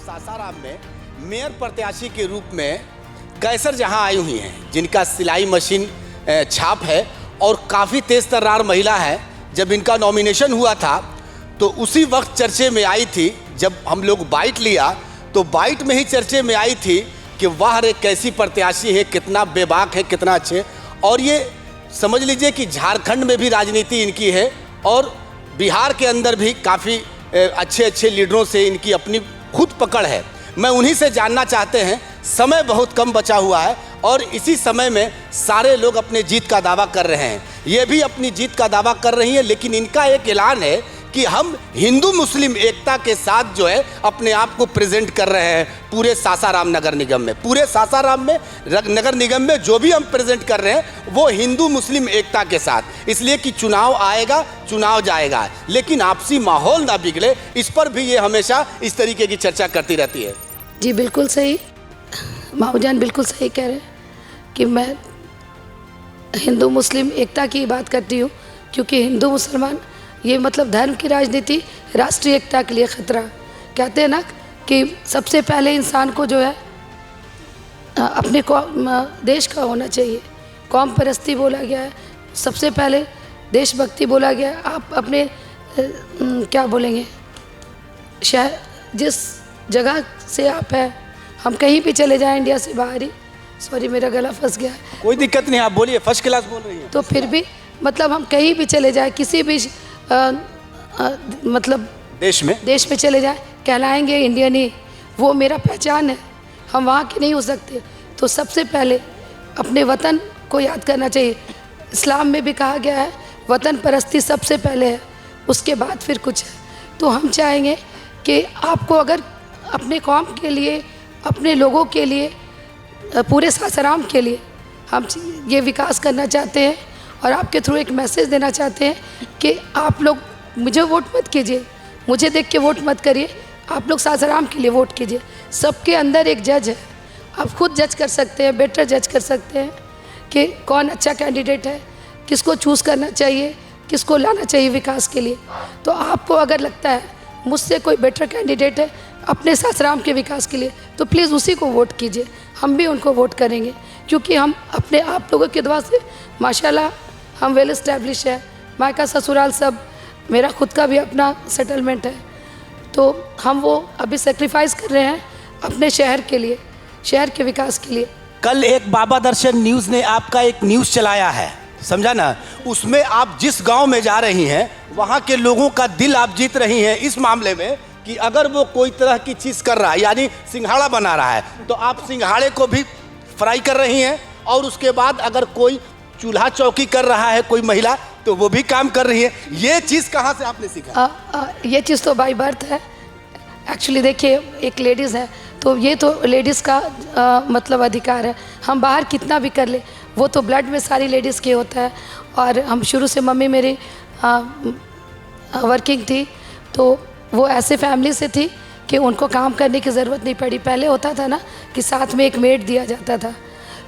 सासाराम में मेयर प्रत्याशी के रूप में कैसर जहां आई हुई हैं, जिनका सिलाई मशीन छाप है और काफ़ी तेज़ तर्रार महिला है। जब इनका नॉमिनेशन हुआ था तो उसी वक्त चर्चे में आई थी। जब हम लोग बाइट लिया तो बाइट में ही चर्चे में आई थी कि वाह रे कैसी प्रत्याशी है, कितना बेबाक है, कितना अच्छे। और ये समझ लीजिए कि झारखंड में भी राजनीति इनकी है और बिहार के अंदर भी काफ़ी अच्छे अच्छे लीडरों से इनकी अपनी खुद पकड़ है। मैं उन्हीं से जानना चाहते हैं, समय बहुत कम बचा हुआ है और इसी समय में सारे लोग अपने जीत का दावा कर रहे हैं, ये भी अपनी जीत का दावा कर रही हैं, लेकिन इनका एक ऐलान है कि हम हिंदू मुस्लिम एकता के साथ जो है अपने आप को प्रेजेंट कर रहे हैं पूरे सासाराम नगर निगम में। पूरे सासाराम में नगर निगम में जो भी हम प्रेजेंट कर रहे हैं वो हिंदू मुस्लिम एकता के साथ, इसलिए कि चुनाव आएगा, चुनाव जाएगा, लेकिन आपसी माहौल ना बिगड़े, इस पर भी ये हमेशा इस तरीके की चर्चा करती रहती है। जी बिल्कुल सही, माऊजान बिल्कुल सही कह रहे हैं कि मैं हिंदू मुस्लिम एकता की बात करती हूँ, क्योंकि हिंदू मुसलमान ये मतलब धर्म की राजनीति राष्ट्रीय एकता के लिए खतरा। कहते हैं ना कि सबसे पहले इंसान को जो है अपने देश का होना चाहिए, कौम परस्ती बोला गया है, सबसे पहले देशभक्ति बोला गया है। आप अपने क्या बोलेंगे, शहर जिस जगह से आप हैं, हम कहीं भी चले जाएं इंडिया से बाहर ही, सॉरी मेरा गला फंस गया है, कोई दिक्कत नहीं, आप बोलिए, फर्स्ट क्लास बोल रही हैं। तो फिर भी मतलब हम कहीं भी चले जाएं, किसी भी मतलब देश में चले जाएं, कहलाएंगे इंडियन ही, वो मेरा पहचान है, हम वहाँ के नहीं हो सकते। तो सबसे पहले अपने वतन को याद करना चाहिए। इस्लाम में भी कहा गया है वतन परस्ती सबसे पहले है, उसके बाद फिर कुछ है। तो हम चाहेंगे कि आपको अगर अपने कौम के लिए, अपने लोगों के लिए, पूरे सासाराम के लिए हम ये विकास करना चाहते हैं और आपके थ्रू एक मैसेज देना चाहते हैं कि आप लोग मुझे वोट मत कीजिए, मुझे देख के वोट मत करिए, आप लोग सासाराम के लिए वोट कीजिए। सबके अंदर एक जज है, आप खुद जज कर सकते हैं, बेटर जज कर सकते हैं कि कौन अच्छा कैंडिडेट है, किसको चूज़ करना चाहिए, किसको लाना चाहिए विकास के लिए। तो आपको अगर लगता है मुझसे कोई बेटर कैंडिडेट है अपने सासाराम के विकास के लिए, तो प्लीज़ उसी को वोट कीजिए। हम भी उनको वोट करेंगे, क्योंकि हम अपने आप लोगों की दुआ से माशाल्लाह हम वेल इस्टेब्लिश है, मायका ससुराल सब, मेरा खुद का भी अपना सेटलमेंट है। तो हम वो अभी सेक्रीफाइस कर रहे हैं अपने शहर के लिए, शहर के विकास के लिए। कल एक बाबा दर्शन न्यूज़ ने आपका एक न्यूज़ चलाया है, समझा ना, उसमें आप जिस गांव में जा रही हैं वहां के लोगों का दिल आप जीत रही हैं इस मामले में कि अगर वो कोई तरह की चीज़ कर रहा है, यानी सिंघाड़ा बना रहा है, तो आप सिंघाड़े को भी फ्राई कर रही हैं, और उसके बाद अगर कोई चूल्हा चौकी कर रहा है कोई महिला तो वो भी काम कर रही है। ये चीज़ कहाँ से आपने सीखा? ये चीज़ तो बाय बर्थ है एक्चुअली। देखिए एक लेडीज़ है तो ये तो लेडीज़ का मतलब अधिकार है, हम बाहर कितना भी कर ले, वो तो ब्लड में सारी लेडीज़ के होता है। और हम शुरू से, मम्मी मेरी वर्किंग थी, तो वो ऐसे फैमिली से थी कि उनको काम करने की ज़रूरत नहीं पड़ी। पहले होता था ना कि साथ में एक मेड दिया जाता था।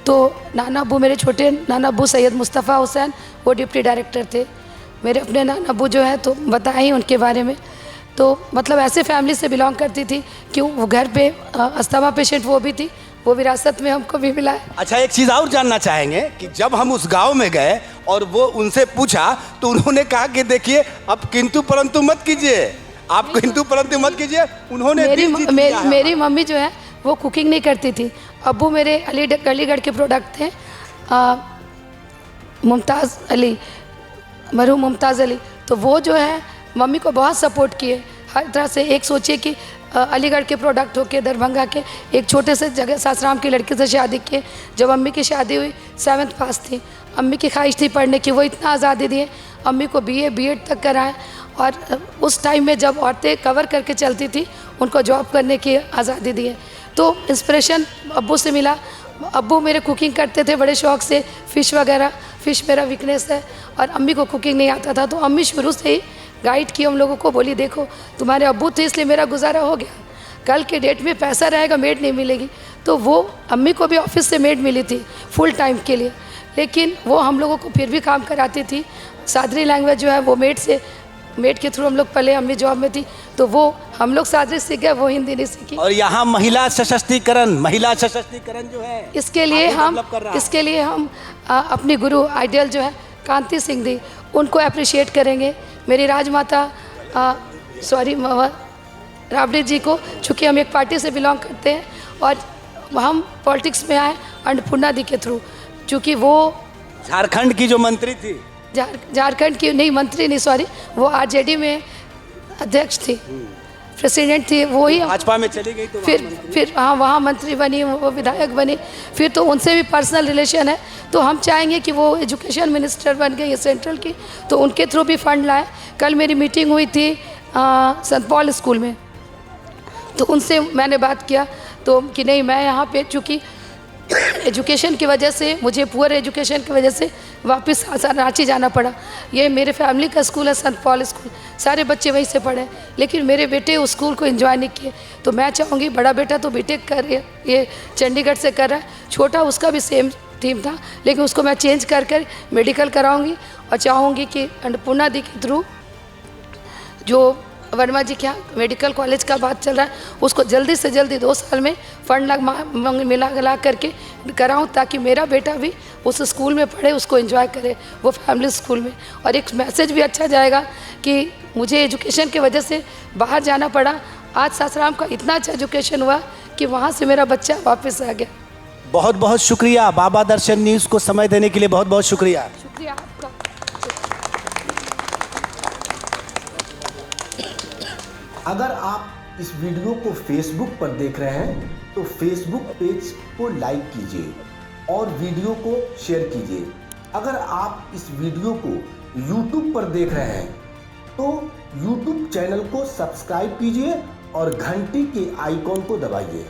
तो नाना अब्बू, मेरे छोटे नाना अब्बू सैयद मुस्तफ़ा हुसैन, वो डिप्टी डायरेक्टर थे। मेरे अपने नाना अब्बू जो है तो बताया ही उनके बारे में। तो मतलब ऐसे फैमिली से बिलोंग करती थी कि वो घर पे अस्थमा पेशेंट वो भी थी, वो विरासत में हमको भी मिला है। अच्छा, एक चीज़ और जानना चाहेंगे कि जब हम उस गांव में गए और वो उनसे पूछा तो उन्होंने कहा कि देखिए अब किंतु परंतु मत कीजिए, आप किंतु परंतु मत कीजिए। उन्होंने मेरी मम्मी जो है वो कुकिंग नहीं करती थी। अब्बू मेरे अलीगढ़ के प्रोडक्ट थे, मुमताज़ अली, मरहूम मुमताज़ अली। तो वो जो है मम्मी को बहुत सपोर्ट किए हर तरह से। एक सोचिए कि अलीगढ़ के प्रोडक्ट होके दरभंगा के एक छोटे से जगह सासाराम की लड़के से शादी किए। जब अम्मी की शादी हुई 7th पास थी, अम्मी की ख्वाहिश थी पढ़ने की, वो इतना आज़ादी दिए, अम्मी को BA B.Ed तक कराएं। और उस टाइम में जब औरतें कवर करके चलती थी उनको जॉब करने की आज़ादी दिए। तो इंस्पिरेशन अब्बू से मिला। अब्बू मेरे कुकिंग करते थे बड़े शौक़ से, फ़िश वगैरह, फ़िश मेरा वीकनेस है, और अम्मी को कुकिंग नहीं आता था। तो अम्मी शुरू से ही गाइड की हम लोगों को, बोली देखो तुम्हारे अब्बू थे इसलिए मेरा गुजारा हो गया, कल के डेट में पैसा रहेगा मेड नहीं मिलेगी। तो वो अम्मी को भी ऑफिस से मेड मिली थी फुल टाइम के लिए, लेकिन वो हम लोगों को फिर भी काम कराती थी। सादरी लैंग्वेज जो है वो मेड से मेड के थ्रू हम लोग पले, अम्मी जॉब में थी, तो वो हम लोग साजिश सीख गए, वो हिंदी नहीं सीखी। और यहाँ महिला सशक्तिकरण जो है इसके लिए आगे हम develop कर रहा है। अपनी गुरु आइडियल जो है कांति सिंह दी, उनको अप्रिशिएट करेंगे। मेरी राजमाता राबड़ी जी को, चूँकि हम एक पार्टी से बिलोंग करते हैं और हम पॉलिटिक्स में आए अन्नपूर्णा दी के थ्रू, चूँकि वो झारखंड की जो मंत्री थी, झारखंड की नहीं, मंत्री नहीं, सॉरी, वो आरजेडी में अध्यक्ष थी, प्रेसिडेंट थी, वो ही भाजपा में चली गई तो फिर हाँ वहाँ मंत्री बनी, वो विधायक बनी, फिर तो उनसे भी पर्सनल रिलेशन है। तो हम चाहेंगे कि वो एजुकेशन मिनिस्टर बन गई है सेंट्रल की, तो उनके थ्रू भी फंड लाए। कल मेरी मीटिंग हुई थी सेंट पॉल स्कूल में, तो उनसे मैंने बात किया तो कि नहीं, मैं यहाँ पे चूँकि एजुकेशन की वजह से, मुझे पुअर एजुकेशन की वजह से वापस रांची जाना पड़ा। ये मेरे फैमिली का स्कूल है सेंट पॉल स्कूल, सारे बच्चे वहीं से पढ़े, लेकिन मेरे बेटे उस स्कूल को एंजॉय नहीं किए। तो मैं चाहूँगी, बड़ा बेटा तो बीटेक कर रही है, ये चंडीगढ़ से कर रहा है, छोटा उसका भी सेम थीम था, लेकिन उसको मैं चेंज कर मेडिकल कराऊँगी। और चाहूँगी कि अन्नपूर्णा दी के थ्रू जो वर्मा जी क्या मेडिकल कॉलेज का बात चल रहा है, उसको जल्दी से जल्दी 2 साल में फंड मिला करके कराऊं, ताकि मेरा बेटा भी उस स्कूल में पढ़े, उसको एंजॉय करे, वो फैमिली स्कूल में। और एक मैसेज भी अच्छा जाएगा कि मुझे एजुकेशन की वजह से बाहर जाना पड़ा, आज सासाराम का इतना अच्छा एजुकेशन हुआ कि वहाँ से मेरा बच्चा वापस आ गया। बहुत बहुत शुक्रिया बाबा दर्शन न्यूज़ को समय देने के लिए, बहुत बहुत शुक्रिया। शुक्रिया आपका। अगर आप इस वीडियो को फेसबुक पर देख रहे हैं तो फेसबुक पेज को लाइक कीजिए और वीडियो को शेयर कीजिए। अगर आप इस वीडियो को यूट्यूब पर देख रहे हैं तो यूट्यूब चैनल को सब्सक्राइब कीजिए और घंटी के आइकॉन को दबाइए।